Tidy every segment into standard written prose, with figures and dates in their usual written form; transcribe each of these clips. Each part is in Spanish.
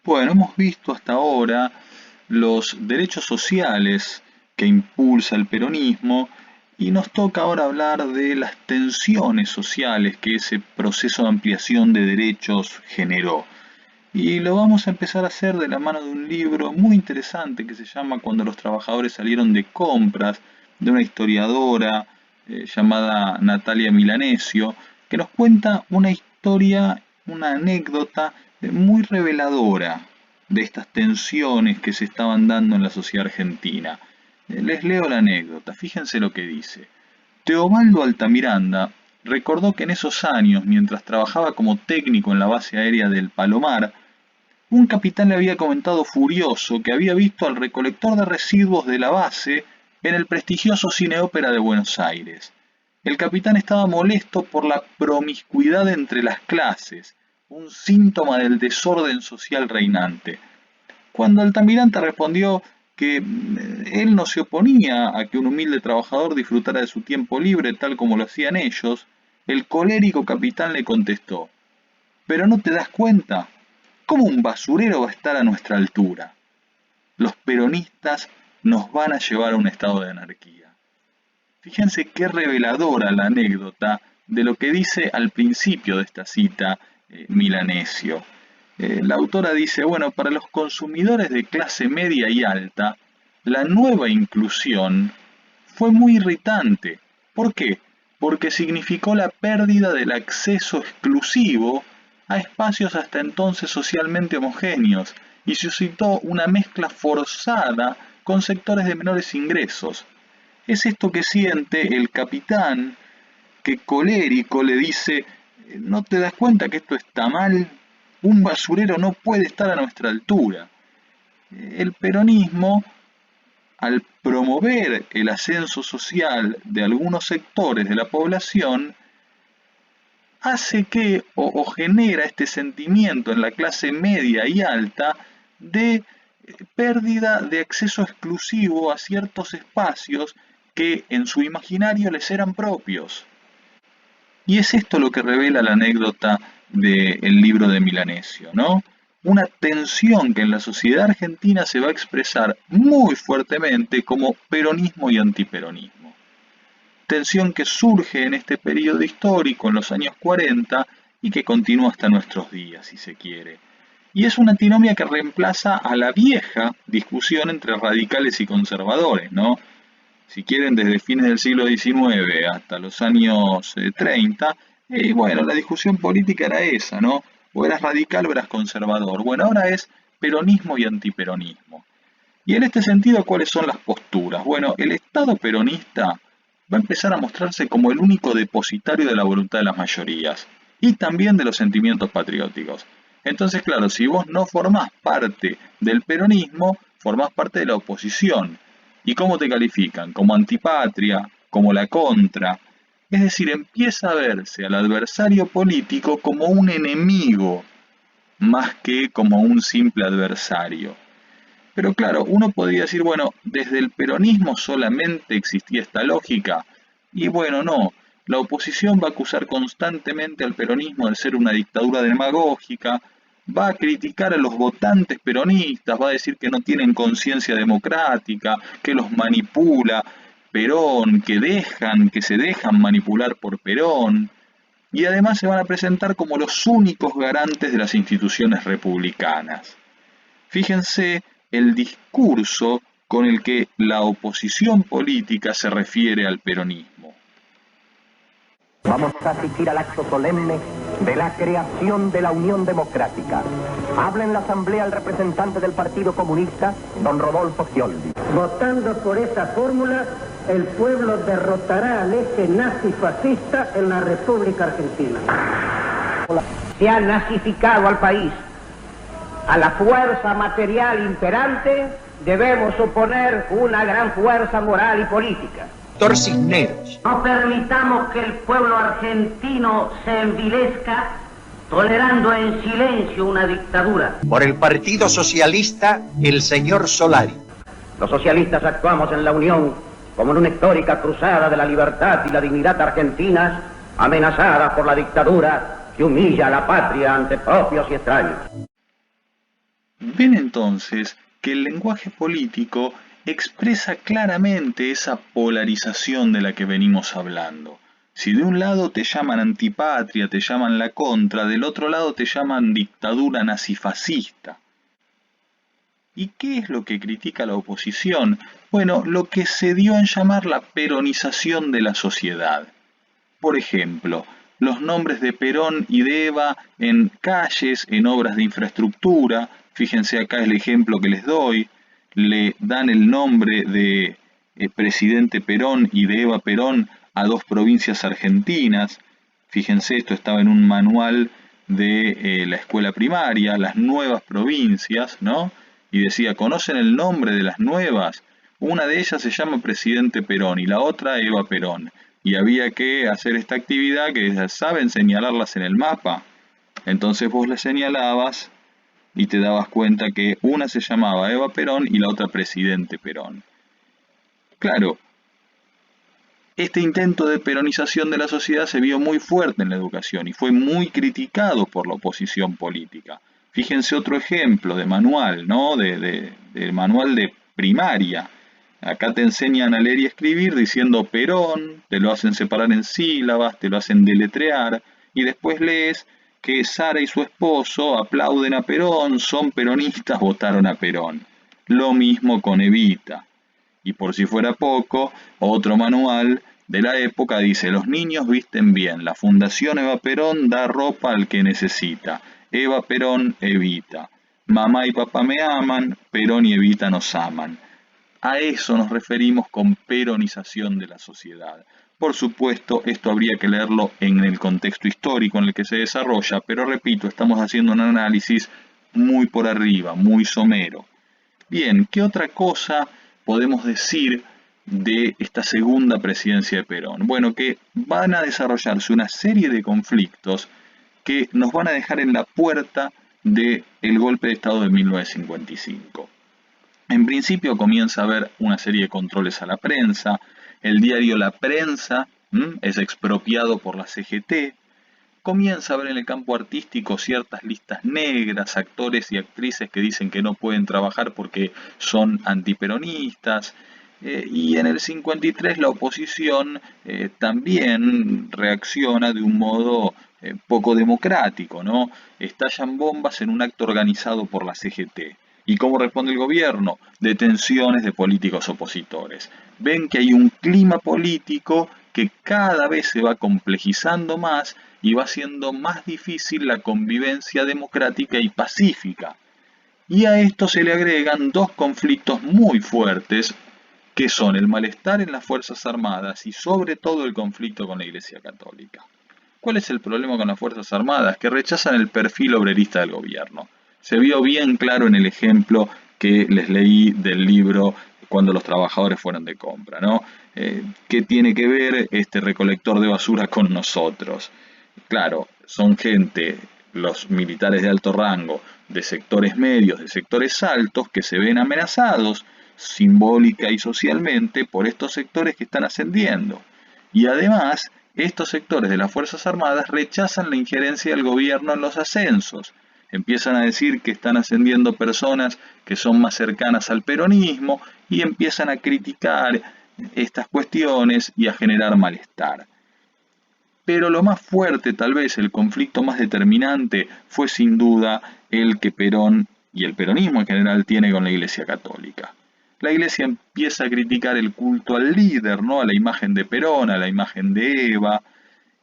Bueno, hemos visto hasta ahora los derechos sociales que impulsa el peronismo y nos toca ahora hablar de las tensiones sociales que ese proceso de ampliación de derechos generó. Y lo vamos a empezar a hacer de la mano de un libro muy interesante que se llama Cuando los trabajadores salieron de compras, de una historiadora llamada Natalia Milanesio, que nos cuenta una historia, una anécdota muy reveladora de estas tensiones que se estaban dando en la sociedad argentina. Les leo la anécdota, fíjense lo que dice. Teobaldo Altamiranda recordó que en esos años, mientras trabajaba como técnico en la base aérea del Palomar, un capitán le había comentado furioso que había visto al recolector de residuos de la base en el prestigioso Cine Ópera de Buenos Aires. El capitán estaba molesto por la promiscuidad entre las clases, un síntoma del desorden social reinante. Cuando Altamirante respondió que él no se oponía a que un humilde trabajador disfrutara de su tiempo libre tal como lo hacían ellos, el colérico capitán le contestó: ¿pero no te das cuenta? ¿Cómo un basurero va a estar a nuestra altura? Los peronistas nos van a llevar a un estado de anarquía. Fíjense qué reveladora la anécdota de lo que dice al principio de esta cita Milanesio. La autora dice, bueno, para los consumidores de clase media y alta, la nueva inclusión fue muy irritante. ¿Por qué? Porque significó la pérdida del acceso exclusivo a espacios hasta entonces socialmente homogéneos y suscitó una mezcla forzada con sectores de menores ingresos. Es esto que siente el capitán, que colérico le dice: ¿no te das cuenta que esto está mal? Un basurero no puede estar a nuestra altura. El peronismo, al promover el ascenso social de algunos sectores de la población, hace que o genera este sentimiento en la clase media y alta de pérdida de acceso exclusivo a ciertos espacios que en su imaginario les eran propios. Y es esto lo que revela la anécdota del libro de Milanesio, ¿no? Una tensión que en la sociedad argentina se va a expresar muy fuertemente como peronismo y antiperonismo. Tensión que surge en este periodo histórico, en los años 40, y que continúa hasta nuestros días, si se quiere. Y es una antinomia que reemplaza a la vieja discusión entre radicales y conservadores, ¿no? Si quieren, desde fines del siglo XIX hasta los años 30, bueno, la discusión política era esa, ¿no? O eras radical o eras conservador. Bueno, ahora es peronismo y antiperonismo. Y en este sentido, ¿cuáles son las posturas? Bueno, el Estado peronista va a empezar a mostrarse como el único depositario de la voluntad de las mayorías y también de los sentimientos patrióticos. Entonces, claro, si vos no formás parte del peronismo, formás parte de la oposición. ¿Y cómo te califican? Como antipatria, como la contra. Es decir, empieza a verse al adversario político como un enemigo, más que como un simple adversario. Pero claro, uno podría decir, bueno, desde el peronismo solamente existía esta lógica. Y bueno, no. La oposición va a acusar constantemente al peronismo de ser una dictadura demagógica, va a criticar a los votantes peronistas, va a decir que no tienen conciencia democrática, que los manipula Perón, que se dejan manipular por Perón, y además se van a presentar como los únicos garantes de las instituciones republicanas. Fíjense el discurso con el que la oposición política se refiere al peronismo. Vamos a asistir al acto solemne de la creación de la Unión Democrática. Habla en la Asamblea el representante del Partido Comunista, don Rodolfo Scioldi. Votando por esa fórmula, el pueblo derrotará al eje nazi-fascista en la República Argentina. Se ha nazificado al país. A la fuerza material imperante debemos oponer una gran fuerza moral y política. Doctor Cisneros. No permitamos que el pueblo argentino se envilezca tolerando en silencio una dictadura. Por el Partido Socialista, el señor Solari. Los socialistas actuamos en la Unión como en una histórica cruzada de la libertad y la dignidad argentinas, amenazada por la dictadura que humilla a la patria ante propios y extraños. Ven entonces que el lenguaje político expresa claramente esa polarización de la que venimos hablando. Si de un lado te llaman antipatria, te llaman la contra, del otro lado te llaman dictadura nazifascista. ¿Y qué es lo que critica la oposición? Bueno, lo que se dio en llamar la peronización de la sociedad. Por ejemplo, los nombres de Perón y de Eva en calles, en obras de infraestructura. Fíjense acá el ejemplo que les doy. Le dan el nombre de presidente Perón y de Eva Perón a dos provincias argentinas. Fíjense, esto estaba en un manual de la escuela primaria, las nuevas provincias, ¿no? Y decía, ¿conocen el nombre de las nuevas? Una de ellas se llama Presidente Perón y la otra Eva Perón. Y había que hacer esta actividad que saben señalarlas en el mapa. Entonces vos las señalabas y te dabas cuenta que una se llamaba Eva Perón y la otra Presidente Perón. Claro, este intento de peronización de la sociedad se vio muy fuerte en la educación y fue muy criticado por la oposición política. Fíjense otro ejemplo de manual, ¿no? De manual de primaria. Acá te enseñan a leer y escribir diciendo Perón, te lo hacen separar en sílabas, te lo hacen deletrear, y después lees que Sara y su esposo aplauden a Perón, son peronistas, votaron a Perón. Lo mismo con Evita. Y por si fuera poco, otro manual de la época dice, los niños visten bien, la Fundación Eva Perón da ropa al que necesita, Eva Perón Evita, mamá y papá me aman, Perón y Evita nos aman. A eso nos referimos con peronización de la sociedad. Por supuesto, esto habría que leerlo en el contexto histórico en el que se desarrolla, pero repito, estamos haciendo un análisis muy por arriba, muy somero. Bien, ¿qué otra cosa podemos decir de esta segunda presidencia de Perón? Bueno, que van a desarrollarse una serie de conflictos que nos van a dejar en la puerta del golpe de Estado de 1955. En principio comienza a haber una serie de controles a la prensa, el diario La Prensa es expropiado por la CGT, comienza a haber en el campo artístico ciertas listas negras, actores y actrices que dicen que no pueden trabajar porque son antiperonistas, y en el 53 la oposición también reacciona de un modo poco democrático, ¿no? Estallan bombas en un acto organizado por la CGT. ¿Y cómo responde el gobierno? Detenciones de políticos opositores. Ven que hay un clima político que cada vez se va complejizando más y va siendo más difícil la convivencia democrática y pacífica. Y a esto se le agregan dos conflictos muy fuertes, que son el malestar en las Fuerzas Armadas y sobre todo el conflicto con la Iglesia Católica. ¿Cuál es el problema con las Fuerzas Armadas? Que rechazan el perfil obrerista del gobierno. Se vio bien claro en el ejemplo que les leí del libro Cuando los trabajadores fueron de compra, ¿no? ¿Qué tiene que ver este recolector de basura con nosotros? Claro, son gente, los militares de alto rango, de sectores medios, de sectores altos, que se ven amenazados simbólica y socialmente por estos sectores que están ascendiendo. Y además, estos sectores de las Fuerzas Armadas rechazan la injerencia del gobierno en los ascensos. Empiezan a decir que están ascendiendo personas que son más cercanas al peronismo y empiezan a criticar estas cuestiones y a generar malestar. Pero lo más fuerte, tal vez el conflicto más determinante, fue sin duda el que Perón y el peronismo en general tiene con la Iglesia Católica. La Iglesia empieza a criticar el culto al líder, ¿no? A la imagen de Perón, a la imagen de Eva,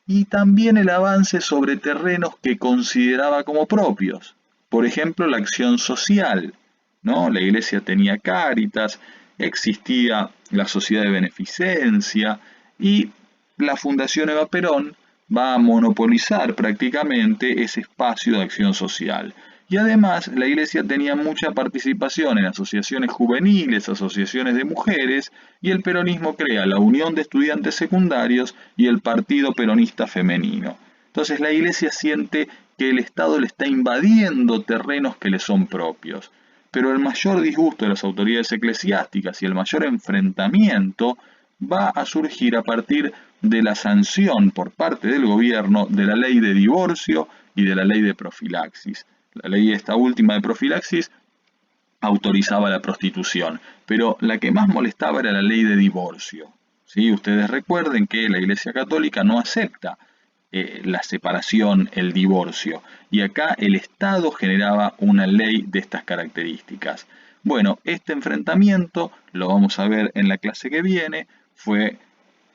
y también el avance sobre terrenos que consideraba como propios. Por ejemplo, la acción social, ¿no? La Iglesia tenía Cáritas, existía la Sociedad de Beneficencia y la Fundación Eva Perón va a monopolizar prácticamente ese espacio de acción social. Y además la Iglesia tenía mucha participación en asociaciones juveniles, asociaciones de mujeres, y el peronismo crea la Unión de Estudiantes Secundarios y el Partido Peronista Femenino. Entonces la Iglesia siente que el Estado le está invadiendo terrenos que le son propios. Pero el mayor disgusto de las autoridades eclesiásticas y el mayor enfrentamiento va a surgir a partir de la sanción por parte del gobierno de la ley de divorcio y de la ley de profilaxis. La ley esta última de profilaxis autorizaba la prostitución, pero la que más molestaba era la ley de divorcio. ¿Sí? Ustedes recuerden que la Iglesia Católica no acepta la separación, el divorcio, y acá el Estado generaba una ley de estas características. Bueno, este enfrentamiento, lo vamos a ver en la clase que viene, fue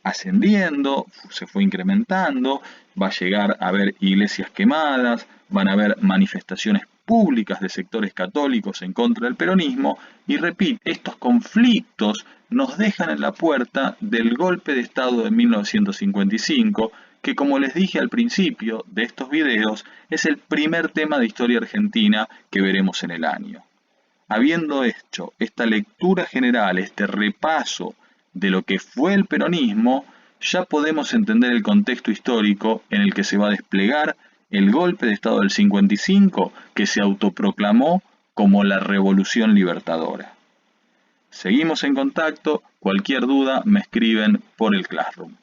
ascendiendo, se fue incrementando, va a llegar a haber iglesias quemadas, van a haber manifestaciones públicas de sectores católicos en contra del peronismo, y repito, estos conflictos nos dejan en la puerta del golpe de Estado de 1955, que, como les dije al principio de estos videos, es el primer tema de historia argentina que veremos en el año. Habiendo hecho esta lectura general, este repaso de lo que fue el peronismo, ya podemos entender el contexto histórico en el que se va a desplegar el golpe de Estado del 55, que se autoproclamó como la Revolución Libertadora. Seguimos en contacto, cualquier duda me escriben por el Classroom.